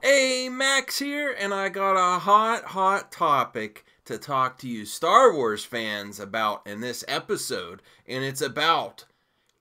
Hey, Max here, and I got a hot topic to talk to you Star Wars fans about in this episode, and it's about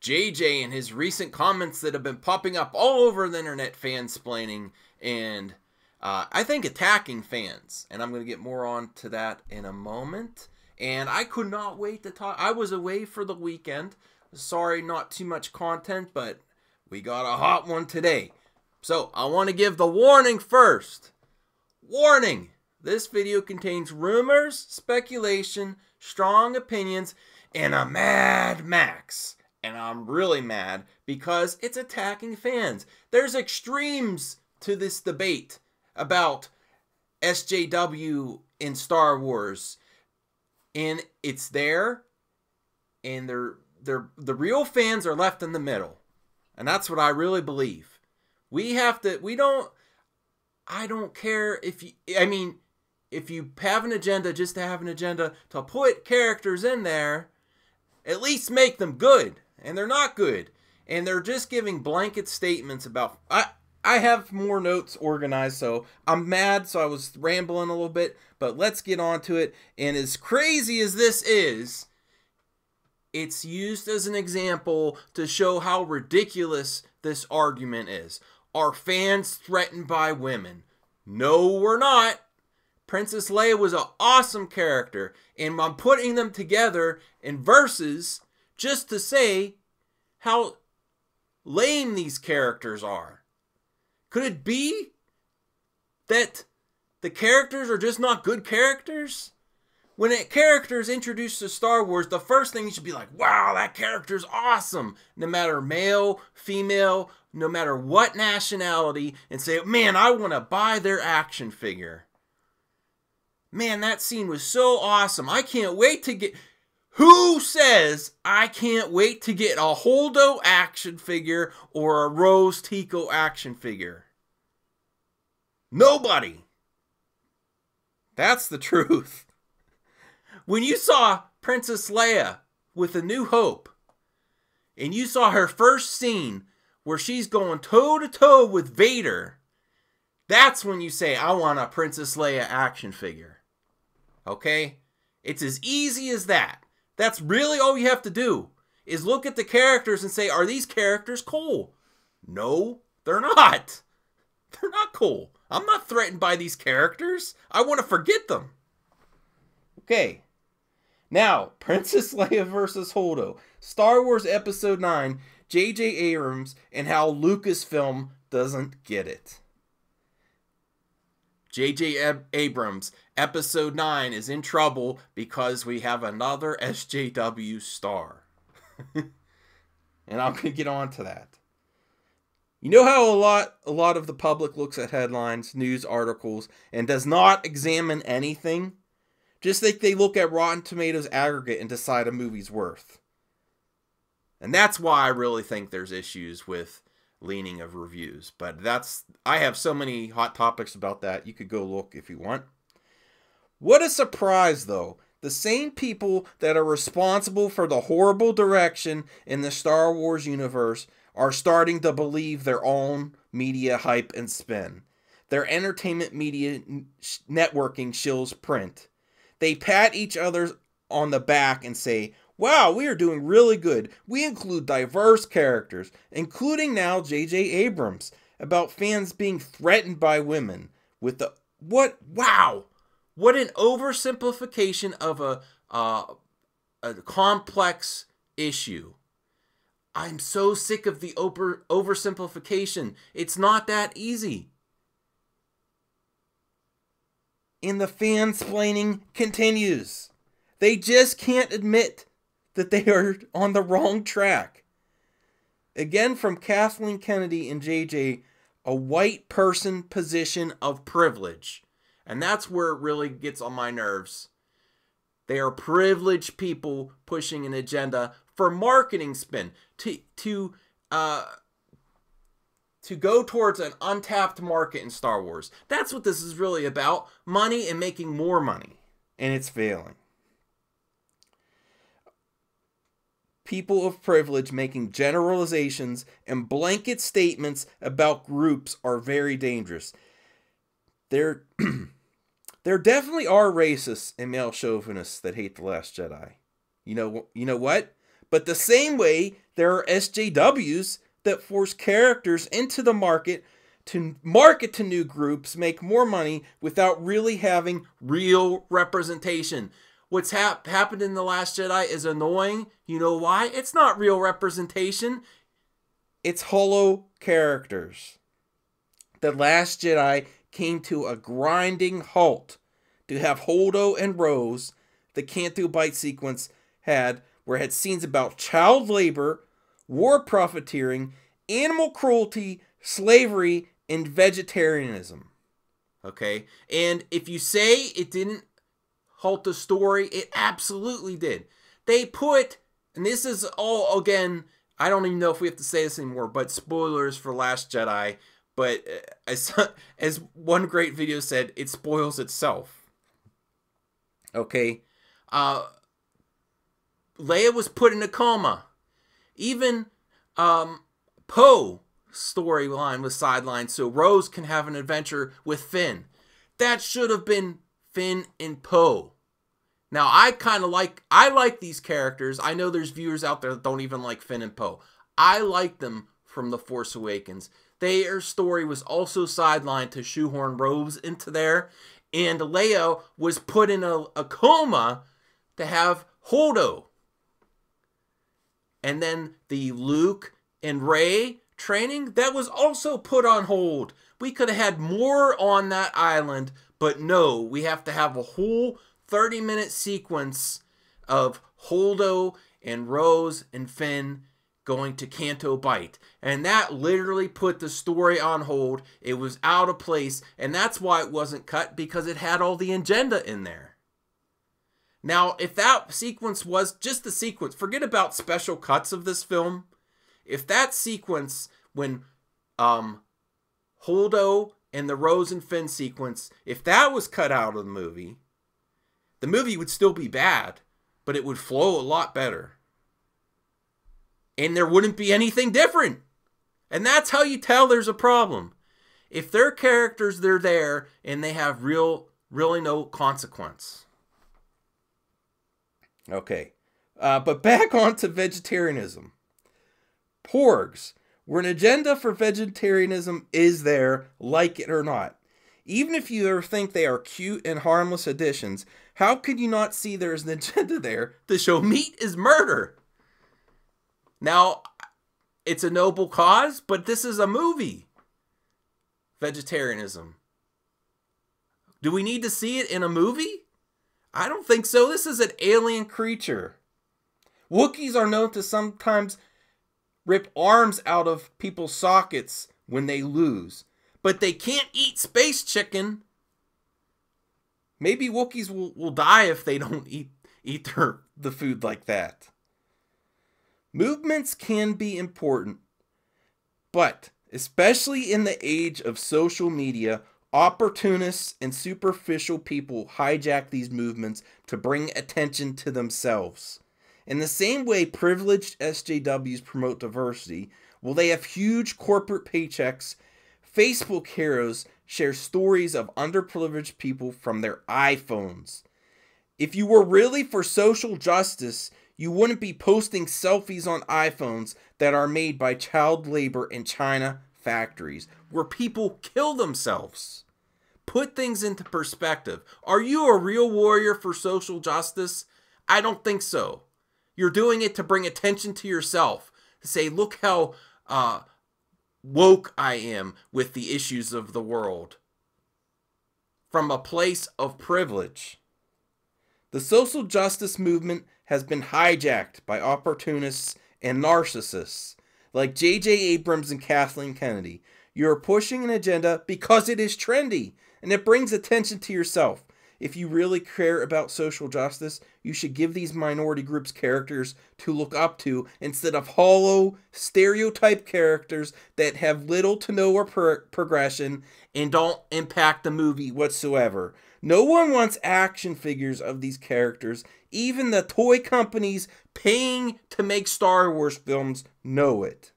JJ and his recent comments that have been popping up all over the internet, fansplaining and I think attacking fans. And I'm going to get more on to that in a moment. And I could not wait to talk. I was away for the weekend. Sorry, not too much content, but we got a hot one today. So, I want to give the warning first. Warning! This video contains rumors, speculation, strong opinions, and a Mad Max. And I'm really mad because it's attacking fans. There's extremes to this debate about SJW in Star Wars. And it's there, and the real fans are left in the middle. And that's what I really believe. I don't care if you have an agenda just to have an agenda to put characters in there, at least make them good. And they're not good. And they're just giving blanket statements about, I have more notes organized, so I'm mad, so I was rambling a little bit, but let's get on to it. And as crazy as this is, it's used as an example to show how ridiculous this argument is. Are fans threatened by women? No, we're not. Princess Leia was an awesome character, and I'm putting them together in verses just to say how lame these characters are. Could it be that the characters are just not good characters? When a character is introduced to Star Wars, the first thing you should be like, wow, that character's awesome. No matter male, female, no matter what nationality, and say, man, I want to buy their action figure. Man, that scene was so awesome. I can't wait to get... Who says I can't wait to get a Holdo action figure or a Rose Tico action figure? Nobody. That's the truth. When you saw Princess Leia with A New Hope, and you saw her first scene where she's going toe-to-toe with Vader, that's when you say, I want a Princess Leia action figure. Okay? It's as easy as that. That's really all you have to do, is look at the characters and say, are these characters cool? No, they're not. They're not cool. I'm not threatened by these characters. I want to forget them. Okay. Now, Princess Leia versus Holdo. Star Wars Episode 9, J.J. Abrams, and how Lucasfilm doesn't get it. J.J. Abrams, Episode 9 is in trouble because we have another SJW star. And I'm going to get on to that. You know how a lot of the public looks at headlines, news articles, and does not examine anything? Just like they look at Rotten Tomatoes aggregate and decide a movie's worth. And that's why I really think there's issues with leaning of reviews. But I have so many hot topics about that. You could go look if you want. What a surprise, though. The same people that are responsible for the horrible direction in the Star Wars universe are starting to believe their own media hype and spin. Their entertainment media networking shills print. They pat each other on the back and say, wow, we are doing really good. We include diverse characters, including now J.J. Abrams, about fans being threatened by women. With the... What? Wow! What an oversimplification of a complex issue. I'm so sick of the oversimplification. It's not that easy. And the fansplaining continues. They just can't admit that they are on the wrong track. Again, from Kathleen Kennedy and JJ, a white person position of privilege. And that's where it really gets on my nerves. They are privileged people pushing an agenda for marketing spin to go towards an untapped market in Star Wars. That's what this is really about. Money and making more money. And it's failing. People of privilege making generalizations and blanket statements about groups are very dangerous. there there definitely are racists and male chauvinists that hate The Last Jedi. You know what? But the same way there are SJWs that force characters into the market to market to new groups, make more money without really having real representation. What's happened in The Last Jedi is annoying. You know why? It's not real representation. It's hollow characters. The Last Jedi came to a grinding halt to have Holdo and Rose, the Canto Bite sequence where it had scenes about child labor, war profiteering, animal cruelty, slavery, and vegetarianism. Okay? And if you say it didn't halt the story, it absolutely did. They put, and this is all, again, I don't even know if we have to say this anymore, but spoilers for Last Jedi. But as one great video said, it spoils itself. Okay? Leia was put in a coma. Even Poe storyline was sidelined so Rose can have an adventure with Finn. That should have been Finn and Poe. Now, I like these characters. I know there's viewers out there that don't even like Finn and Poe. I like them from The Force Awakens. Their story was also sidelined to shoehorn Rose into there. And Leia was put in a coma to have Holdo. And then the Luke and Rey training, that was also put on hold. We could have had more on that island, but no, we have to have a whole 30-minute sequence of Holdo and Rose and Finn going to Canto Bite. And that literally put the story on hold. It was out of place, and that's why it wasn't cut, because it had all the agenda in there. Now, if that sequence was just the sequence, forget about special cuts of this film. If that sequence, when Holdo and the Rose and Finn sequence, if that was cut out of the movie would still be bad, but it would flow a lot better. And there wouldn't be anything different. And that's how you tell there's a problem. If their characters, they're there, and they have really no consequence. Okay. But back on to vegetarianism. Porgs, where an agenda for vegetarianism is there, like it or not. Even if you ever think they are cute and harmless additions, how could you not see there's an agenda there to show meat is murder? Now, it's a noble cause, but this is a movie. Vegetarianism. Do we need to see it in a movie? I don't think so. This is an alien creature. Wookiees are known to sometimes rip arms out of people's sockets when they lose. But they can't eat space chicken. Maybe Wookiees will die if they don't eat the food like that. Movements can be important, but especially in the age of social media, opportunists and superficial people hijack these movements to bring attention to themselves. In the same way privileged SJWs promote diversity, while they have huge corporate paychecks, Facebook heroes share stories of underprivileged people from their iPhones. If you were really for social justice, you wouldn't be posting selfies on iPhones that are made by child labor in China factories, where people kill themselves. Put things into perspective. Are you a real warrior for social justice? I don't think so. You're doing it to bring attention to yourself. To say, look how woke I am with the issues of the world. From a place of privilege. The social justice movement has been hijacked by opportunists and narcissists like J.J. Abrams and Kathleen Kennedy. You're pushing an agenda because it is trendy and it brings attention to yourself. If you really care about social justice, you should give these minority groups characters to look up to instead of hollow, stereotype characters that have little to no progression and don't impact the movie whatsoever. No one wants action figures of these characters. Even the toy companies paying to make Star Wars films know it.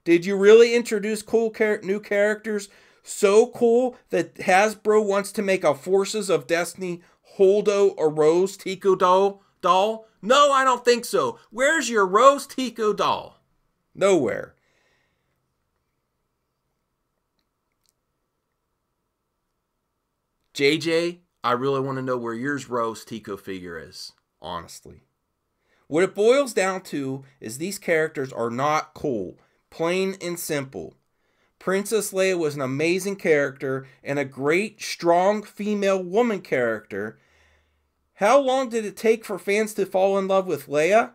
Did you really introduce cool new characters so cool that Hasbro wants to make a Forces of Destiny Holdo or Rose Tico doll? No, I don't think so. Where's your Rose Tico doll? Nowhere. JJ, I really want to know where your Rose Tico figure is, honestly. What it boils down to is these characters are not cool, plain and simple. Princess Leia was an amazing character and a great, strong female woman character. How long did it take for fans to fall in love with Leia?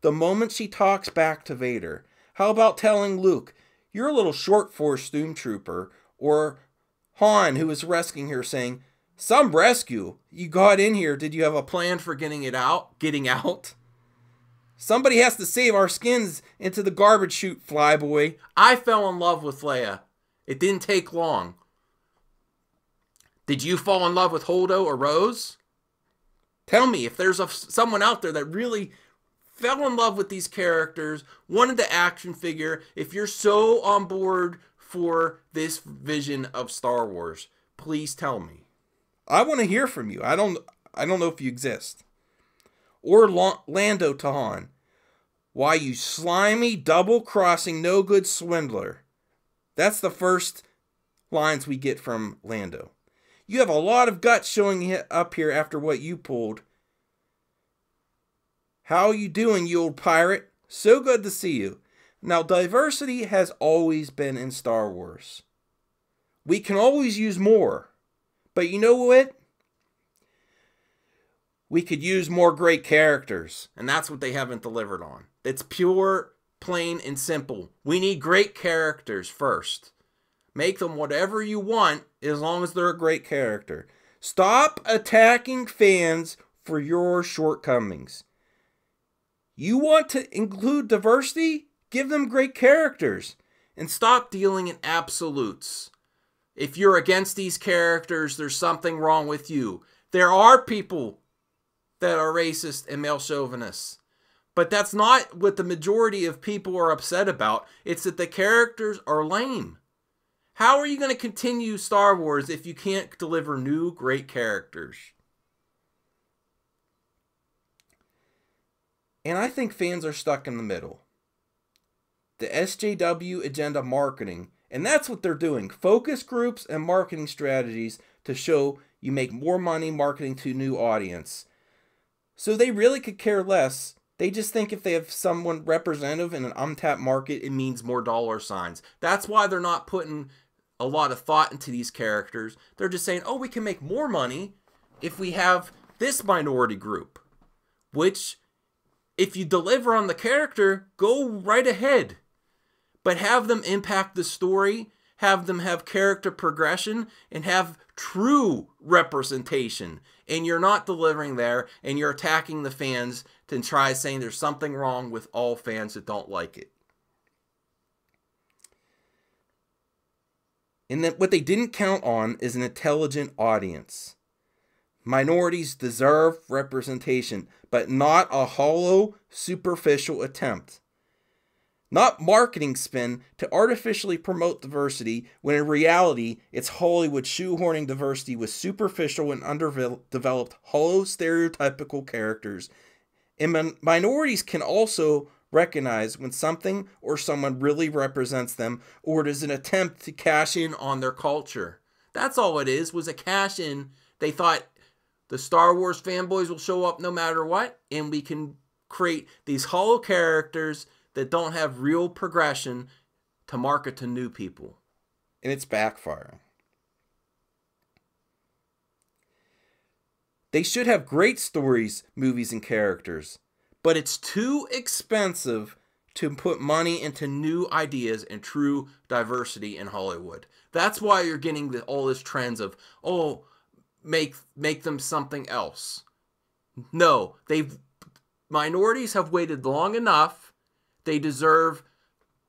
The moment she talks back to Vader. How about telling Luke, you're a little short for a stormtrooper, or Han, who was rescuing her, saying, some rescue? You got in here, did you have a plan for getting out? Somebody has to save our skins into the garbage chute, Flyboy. I fell in love with Leia. It didn't take long. Did you fall in love with Holdo or Rose? Tell me if there's someone out there that really fell in love with these characters, wanted the action figure, if you're so on board for this vision of Star Wars, please tell me. I want to hear from you. I don't know if you exist. Or Lando to Han. Why, you slimy, double-crossing, no-good swindler. That's the first lines we get from Lando. You have a lot of guts showing up here after what you pulled. How are you doing, you old pirate? So good to see you. Now, diversity has always been in Star Wars. We can always use more. But you know what? We could use more great characters. And that's what they haven't delivered on. It's pure, plain, and simple. We need great characters first. Make them whatever you want as long as they're a great character. Stop attacking fans for your shortcomings. You want to include diversity? Give them great characters. And stop dealing in absolutes. If you're against these characters, there's something wrong with you. There are people that are racist and male chauvinists. But that's not what the majority of people are upset about. It's that the characters are lame. How are you going to continue Star Wars if you can't deliver new, great characters? And I think fans are stuck in the middle. The SJW agenda marketing, and that's what they're doing. Focus groups and marketing strategies to show you make more money marketing to a new audience. So they really could care less. They just think if they have someone representative in an untapped market, it means more dollar signs. That's why they're not putting a lot of thought into these characters. They're just saying, oh, we can make more money if we have this minority group. Which, if you deliver on the character, go right ahead. But have them impact the story, have them have character progression, and have true representation. And you're not delivering there, and you're attacking the fans to try saying there's something wrong with all fans that don't like it. And that what they didn't count on is an intelligent audience. Minorities deserve representation, but not a hollow, superficial attempt. Not marketing spin to artificially promote diversity when in reality it's Hollywood shoehorning diversity with superficial and underdeveloped hollow stereotypical characters. And minorities can also recognize when something or someone really represents them or it is an attempt to cash in on their culture. That's all it is, was a cash in. They thought the Star Wars fanboys will show up no matter what, and we can create these hollow characters that don't have real progression to market to new people. And it's backfiring. They should have great stories, movies, and characters. But it's too expensive to put money into new ideas and true diversity in Hollywood. That's why you're getting all this trends of, oh, make them something else. No, minorities have waited long enough. They deserve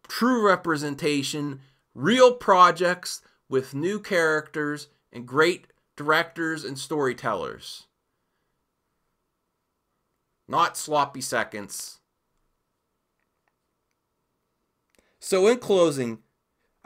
true representation, real projects with new characters and great directors and storytellers. Not sloppy seconds. So in closing,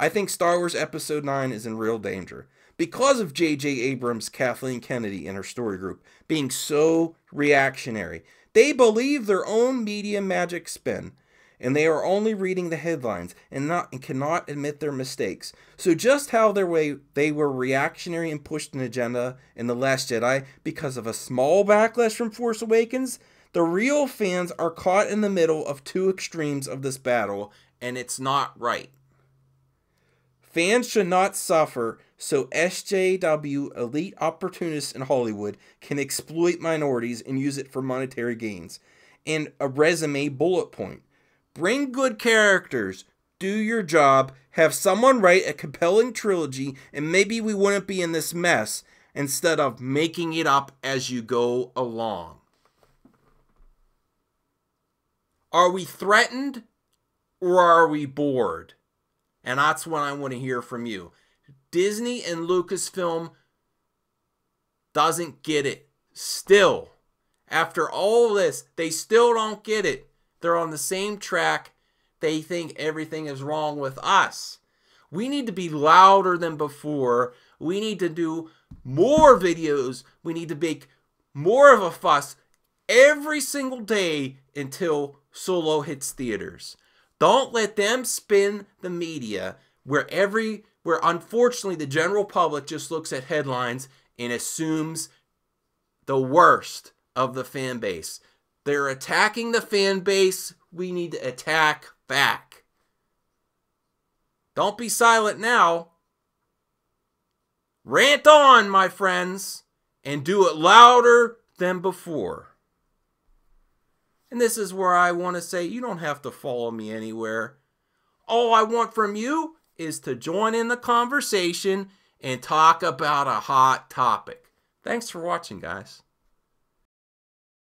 I think Star Wars Episode 9 is in real danger because of J.J. Abrams, Kathleen Kennedy, and her story group being so reactionary. They believe their own media magic spin, and they are only reading the headlines and cannot admit their mistakes. So just how they were reactionary and pushed an agenda in The Last Jedi because of a small backlash from Force Awakens, the real fans are caught in the middle of two extremes of this battle, and it's not right. Fans should not suffer so SJW elite opportunists in Hollywood can exploit minorities and use it for monetary gains and a resume bullet point. Bring good characters, do your job, have someone write a compelling trilogy, and maybe we wouldn't be in this mess instead of making it up as you go along. Are we threatened or are we bored? And that's what I want to hear from you. Disney and Lucasfilm doesn't get it. Still, after all this, they still don't get it. They're on the same track. They think everything is wrong with us. We need to be louder than before. We need to do more videos. We need to make more of a fuss every single day until Solo hits theaters. Don't let them spin the media where unfortunately the general public just looks at headlines and assumes the worst of the fan base. They're attacking the fan base. We need to attack back. Don't be silent now. Rant on, my friends, and do it louder than before. And this is where I want to say, you don't have to follow me anywhere. All I want from you is to join in the conversation and talk about a hot topic. Thanks for watching, guys.